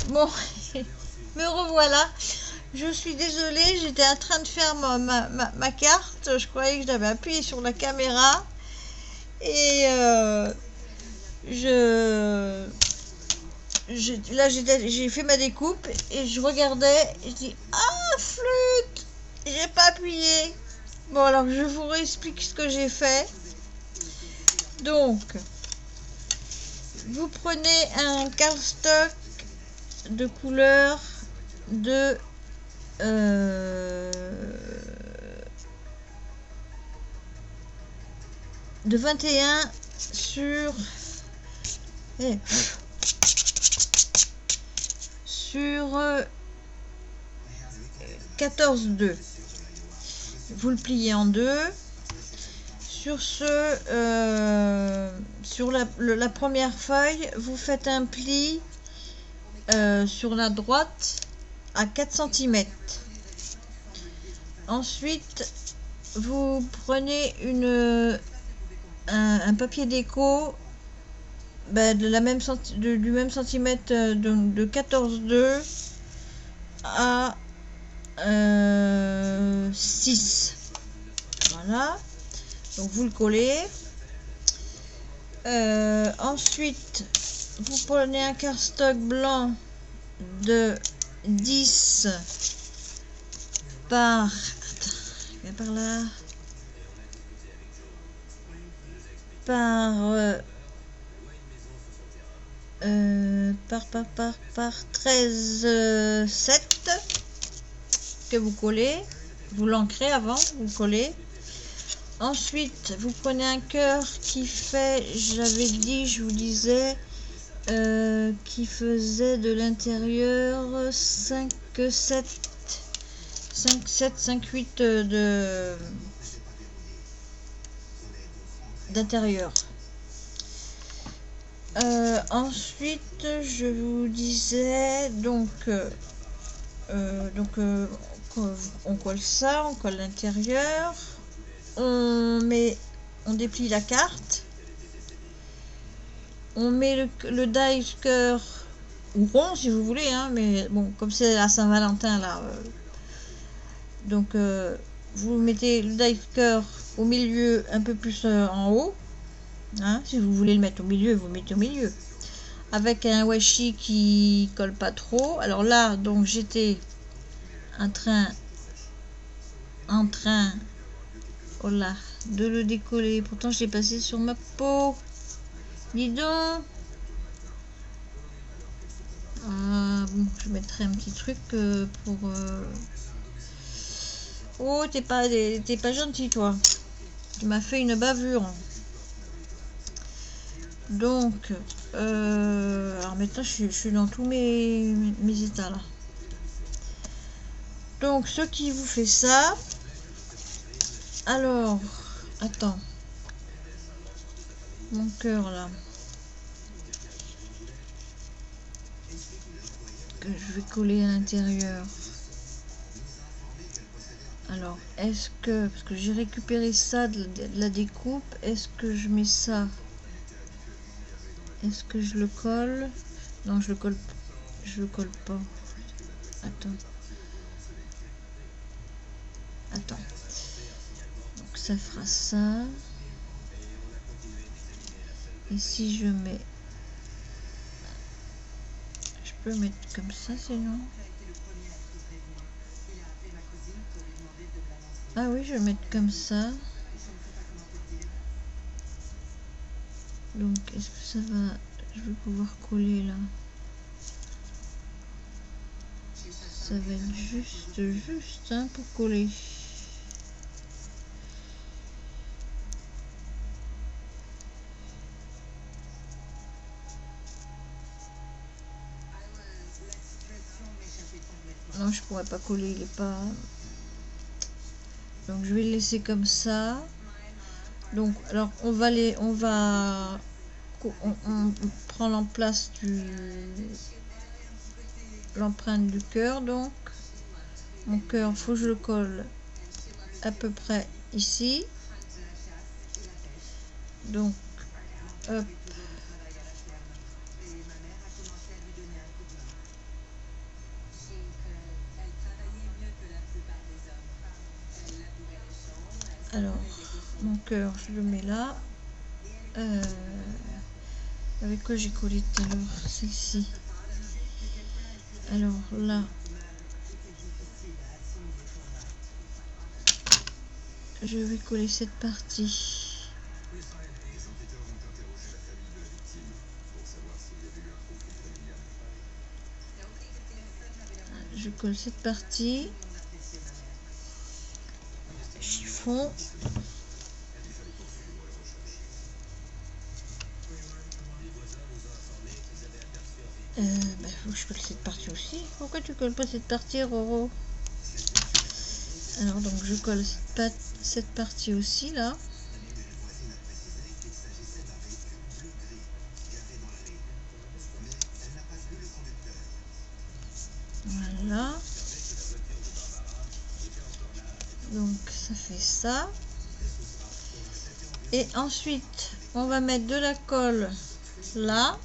Bon, me revoilà. Je suis désolée, j'étais en train de faire ma carte. Je croyais que j'avais appuyé sur la caméra. Et là, j'ai fait ma découpe et je regardais. Et je dis, ah, flûte! J'ai pas appuyé. Bon, alors je vous réexplique ce que j'ai fait. Donc, vous prenez un cardstock de couleur de 21 sur 14,2. Vous le pliez en deux. Sur sur la première feuille, vous faites un pli sur la droite à 4 cm. Ensuite, vous prenez un papier déco du même centimètre, de 14,2 à 6. Voilà. Donc vous le collez. Ensuite, vous prenez un cardstock blanc de 10 par... Attends, viens par là. Par 13,7 que vous collez. Vous l'ancrez avant, vous collez. Ensuite, vous prenez un cœur qui fait, je vous disais, qui faisait de l'intérieur 5, 7, 8 d'intérieur. Ensuite, je vous disais, on colle ça, on colle l'intérieur. On déplie la carte, on met le die cœur ou rond si vous voulez, hein, mais bon, comme c'est la Saint-Valentin là, vous mettez le die cœur au milieu, un peu plus en haut, hein, si vous voulez le mettre au milieu, vous le mettez au milieu, avec un washi qui colle pas trop. Alors là, donc j'étais en train oh là, de le décoller. Pourtant, je l'ai passé sur ma peau. Dis donc. Bon, je mettrai un petit truc pour... Oh, t'es pas gentil, toi. Tu m'as fait une bavure. Donc, alors maintenant, je suis dans tous mes états, là. Donc, ce qui vous fait ça... Alors, attends. Mon cœur, là. Que je vais coller à l'intérieur. Alors, est-ce que... Parce que j'ai récupéré ça de la découpe. Est-ce que je mets ça? Est-ce que je le colle? Non, je le colle pas. Attends. Donc ça fera ça. Et si je mets... Je peux mettre comme ça sinon. Ah oui, je vais mettre comme ça. Donc, est-ce que ça va... Je vais pouvoir coller là. Ça va être juste hein, pour coller. Non, je pourrais pas coller, il est pas... Donc, je vais le laisser comme ça. Donc, alors, on prend l'empreinte du cœur. Donc, mon cœur, faut que je le colle à peu près ici. Donc, hop. Alors, mon cœur, je le mets là. Avec quoi j'ai collé tout à l'heure? Celle-ci. Alors là, je vais coller cette partie. Je colle cette partie. Chiffon. Faut que je colle cette partie aussi. Pourquoi tu colles pas cette partie, Roro? Alors donc je colle cette partie aussi là. Voilà. Donc ça fait ça. Et ensuite on va mettre de la colle là.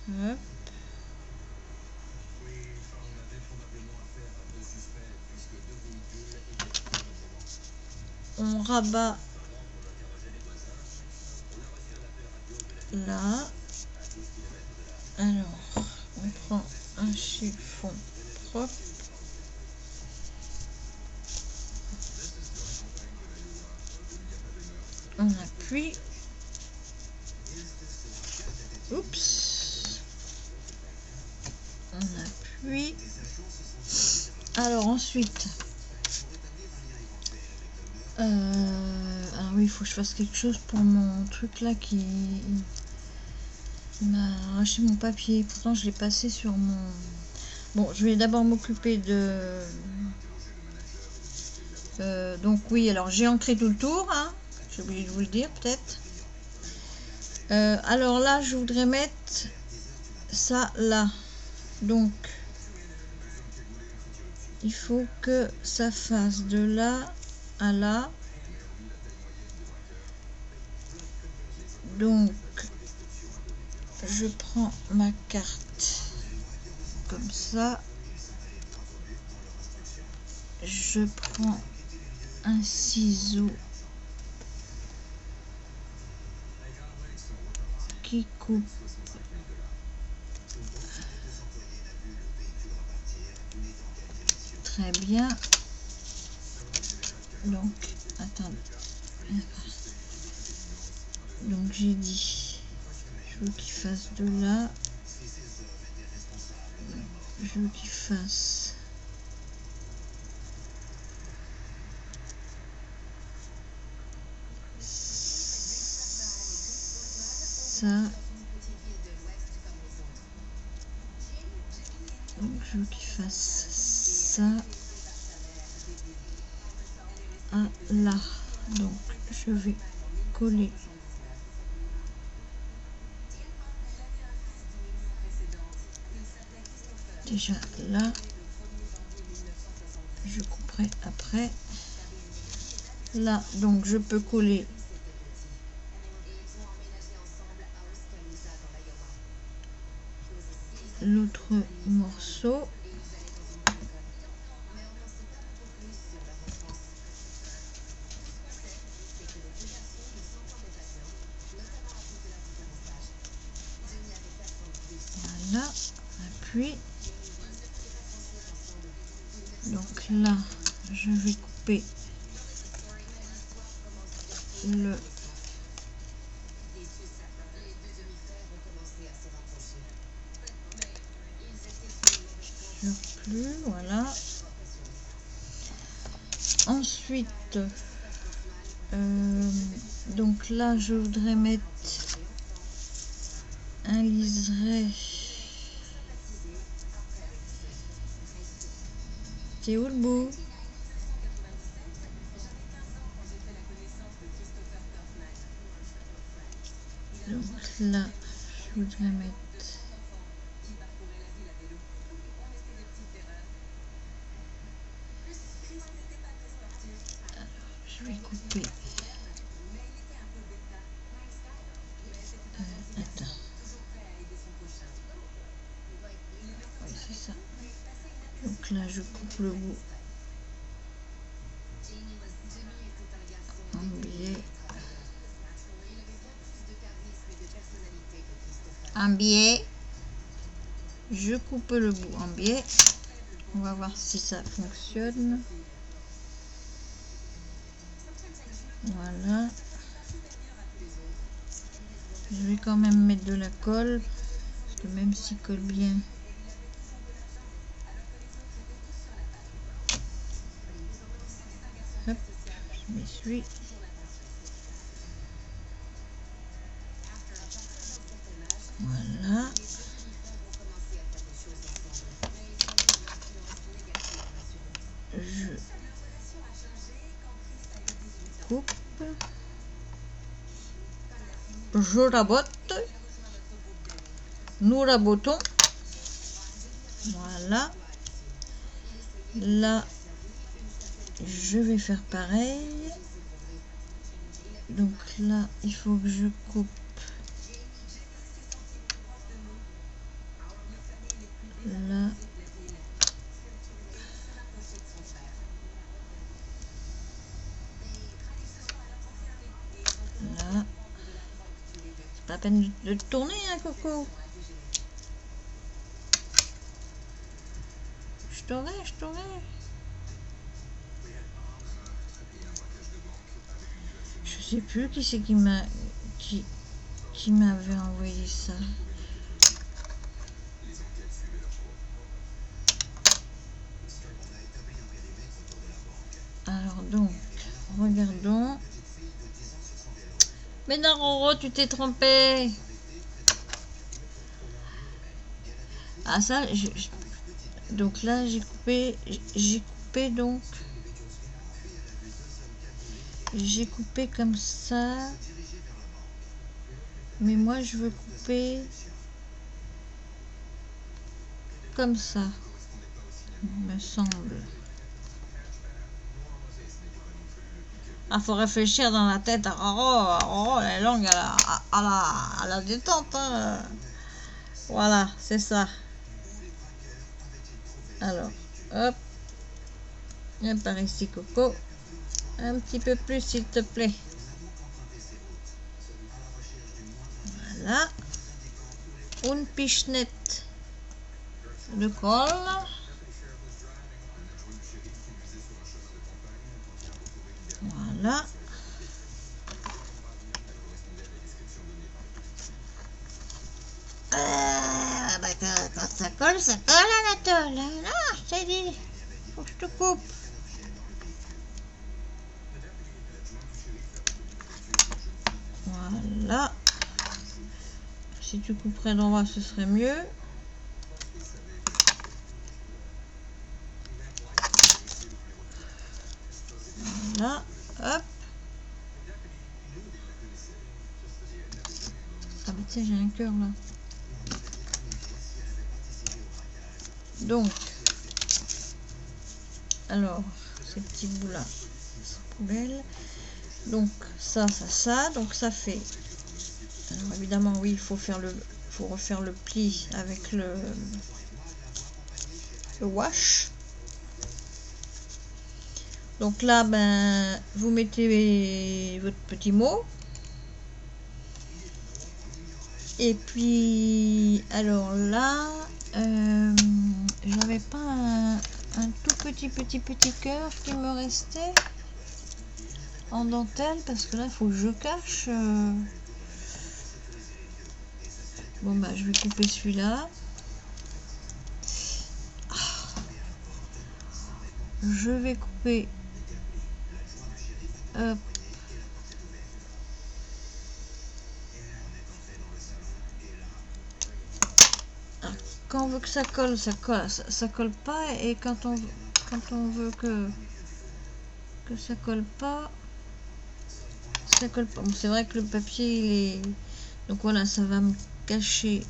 Hop. On rabat là. Alors, on prend un chiffon propre. On appuie. Oups. On appuie. Alors ensuite, alors oui, il faut que je fasse quelque chose pour mon truc là qui m'a arraché mon papier. Pourtant, je l'ai passé sur mon... Bon, je vais d'abord m'occuper de... donc oui, alors j'ai ancré tout le tour, hein. J'ai oublié de vous le dire peut-être. Alors là, je voudrais mettre ça là. Donc, il faut que ça fasse de là à là. Donc, je prends ma carte comme ça. Je prends un ciseau qui coupe très bien. Donc, attendez. Donc j'ai dit, je veux qu'il fasse de là. Je veux qu'il fasse ça. Donc je veux qu'il fasse ça à là. Donc je vais coller déjà là. Je couperai après. Là, donc je peux coller l'autre morceau. Voilà, appuie. Donc là, je vais couper le surplus, voilà. Ensuite, donc là, je voudrais mettre un liseré. C'est où le bout? Donc là, je voudrais mettre je vais couper. Attends. Oui, c'est ça. Donc là je coupe le bout en biais. Un biais. Je coupe le bout en biais. On va voir si ça fonctionne. Voilà. Je vais quand même mettre de la colle. Parce que même s'il colle bien. Hop, je m'essuie. Voilà. Je coupe. Je rabote. Nous rabotons. Voilà. Là, je vais faire pareil. Donc là, il faut que je coupe là. Là. C'est pas la peine de tourner, hein, Coco. Je t'aurais. Je sais plus qui c'est qui m'avait envoyé ça. Alors donc, regardons. Mais non, Roro, tu t'es trompé. Ah ça, donc là j'ai coupé donc. J'ai coupé comme ça. Mais moi je veux couper comme ça, me semble. Ah, faut réfléchir dans la tête. Oh, la langue à la détente. Hein. Voilà, c'est ça. Alors, hop. Viens par ici, Coco. Un petit peu plus, s'il te plaît. Voilà. Une pichenette de colle. Voilà. Quand ça colle Anatole. Ah, je t'ai dit. Faut que je te coupe. Voilà. Si tu couperais d'endroit, ce serait mieux. Voilà. Hop. Ah bah tiens, j'ai un cœur là. Donc, alors, ces petits bouts là, poubelle. Donc ça, donc ça fait. Alors évidemment, oui, il faut refaire le pli avec le wash. Donc là, ben, vous mettez votre petit mot. Et puis, alors là, j'avais pas un tout petit cœur qui me restait en dentelle, parce que là, il faut que je cache. Bon, bah, je vais couper celui-là. Je vais couper. Hop. Quand on veut que ça colle, ça colle pas, et quand on veut que ça colle pas, ça colle pas. Bon, c'est vrai que le papier il est, donc voilà, ça va me cacher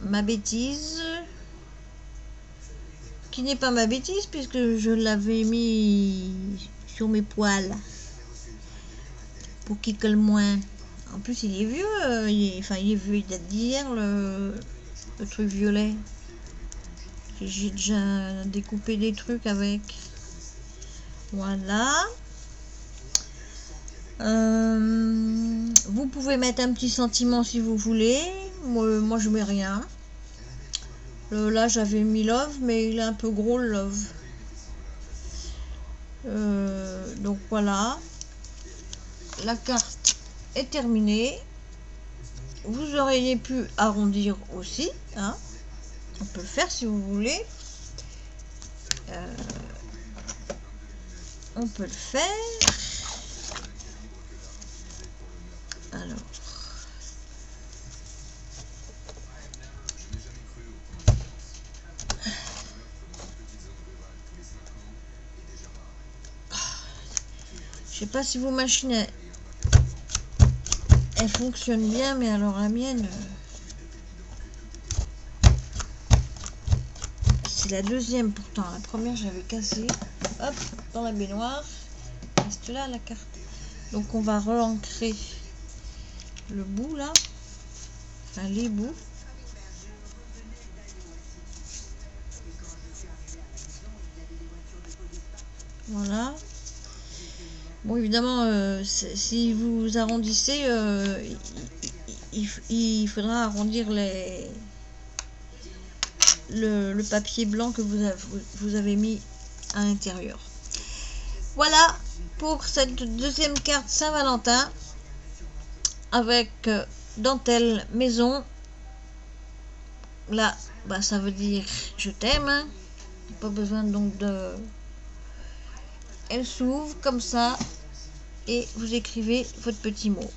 ma bêtise, qui n'est pas ma bêtise puisque je l'avais mis sur mes poils pour qu'il colle moins. En plus, il est vieux. Il est vieux, il date d'hier, le truc violet. J'ai déjà découpé des trucs avec. Voilà. Vous pouvez mettre un petit sentiment si vous voulez. Moi je mets rien. Là j'avais mis love, mais il est un peu gros le love. Donc voilà. La carte est terminée. Vous auriez pu arrondir aussi, hein. On peut le faire si vous voulez. On peut le faire. Alors. Je sais pas si vos machines elle fonctionne bien, mais alors la mienne c'est la deuxième pourtant. La première j'avais cassé. Hop, dans la baignoire. Reste là la carte. Donc on va re-ancrer le bout là. Enfin les bouts. Voilà. Bon évidemment si vous arrondissez il faudra arrondir le papier blanc que vous avez mis à l'intérieur. Voilà pour cette deuxième carte Saint-Valentin avec dentelle maison. Là bah, ça veut dire je t'aime, hein. Pas besoin donc de... Elle s'ouvre comme ça et vous écrivez votre petit mot.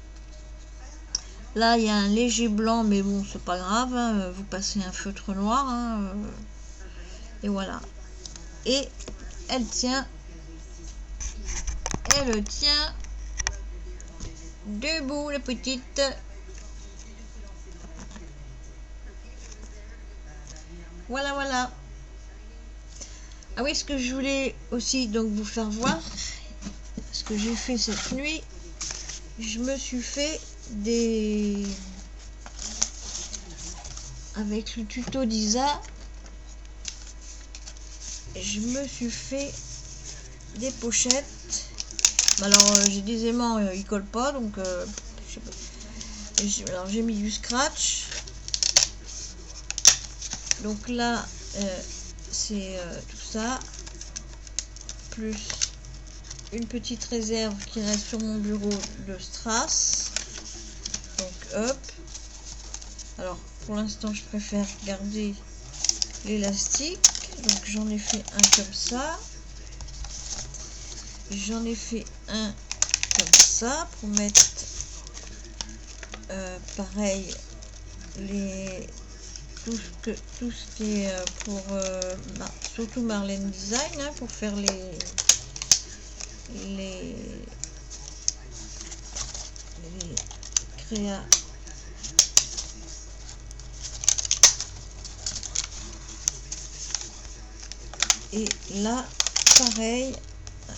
Là il y a un léger blanc, mais bon c'est pas grave, hein. Vous passez un feutre noir, hein. Et voilà. Et elle tient debout la petite. Voilà. Ah oui, ce que je voulais aussi donc vous faire voir, ce que j'ai fait cette nuit, je me suis fait des... Avec le tuto d'Isa, je me suis fait des pochettes. Alors j'ai des aimants, ils collent pas, donc je sais pas. Alors j'ai mis du scratch. Donc là c'est tout ça, plus une petite réserve qui reste sur mon bureau de strass. Donc hop. Alors pour l'instant je préfère garder l'élastique, donc j'en ai fait un comme ça, j'en ai fait un comme ça pour mettre pareil tout ce qui est pour surtout Marlène Design, hein, pour faire les créas. Et là pareil,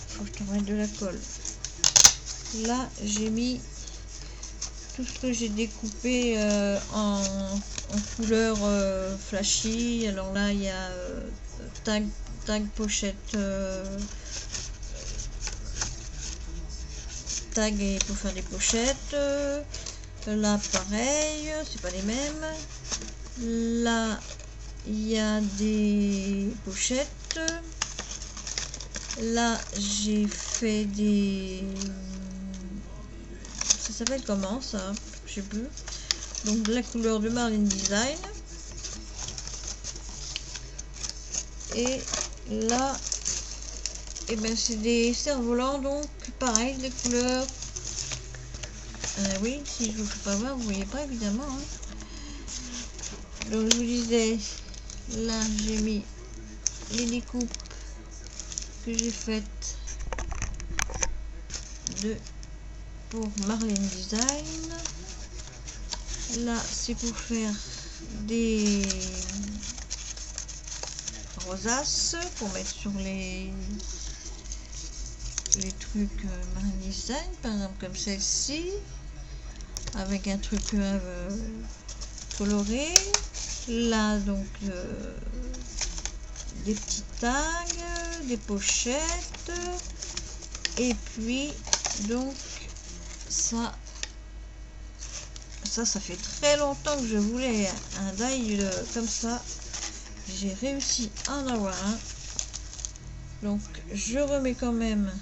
faut que je te remette de la colle. Là j'ai mis tout ce que j'ai découpé en couleur flashy. Alors là il y a tag pochette, tag et pour faire des pochettes. Là pareil, c'est pas les mêmes. Là il y a des pochettes. Là j'ai fait des... Ça s'appelle comment ça? Je sais plus. Donc de la couleur de Marlène Design. Et là, et ben c'est des cerfs-volants, donc pareil, des couleurs. Oui, si je vous fais pas voir, vous voyez pas évidemment. Hein. Donc je vous disais, là j'ai mis les découpes que j'ai faites pour Marlène Design. Là c'est pour faire des rosaces pour mettre sur les trucs Marlène Design, par exemple comme celle-ci. avec un truc coloré. Là donc des petits tags, des pochettes, et puis donc ça fait très longtemps que je voulais un die comme ça. J'ai réussi à en avoir un. Donc je remets quand même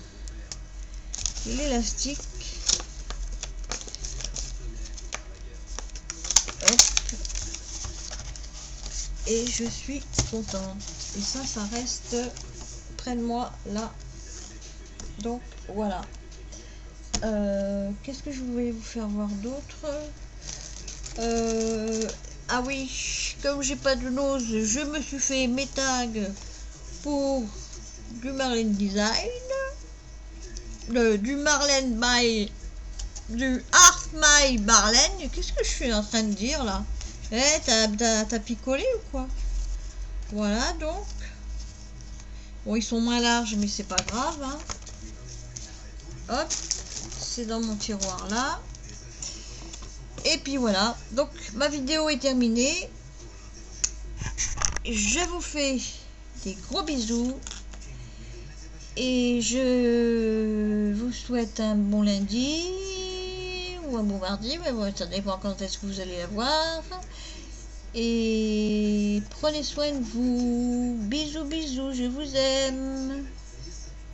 l'élastique. Et je suis contente. Et ça reste près de moi là. Donc voilà. Qu'est-ce que je voulais vous faire voir d'autre? Ah oui, comme j'ai pas de nose, je me suis fait mes tags pour du Marlène Design, du Marlène by, du Art My Marlène. Qu'est-ce que je suis en train de dire là? T'as picolé ou quoi? Voilà donc. Bon, ils sont moins larges, mais c'est pas grave, hein. Hop, c'est dans mon tiroir là. Et puis voilà, donc ma vidéo est terminée. Je vous fais des gros bisous. Et je vous souhaite un bon lundi ou un bon mardi, mais bon, ça dépend quand est-ce que vous allez la voir. Et prenez soin de vous. Bisous, bisous, je vous aime.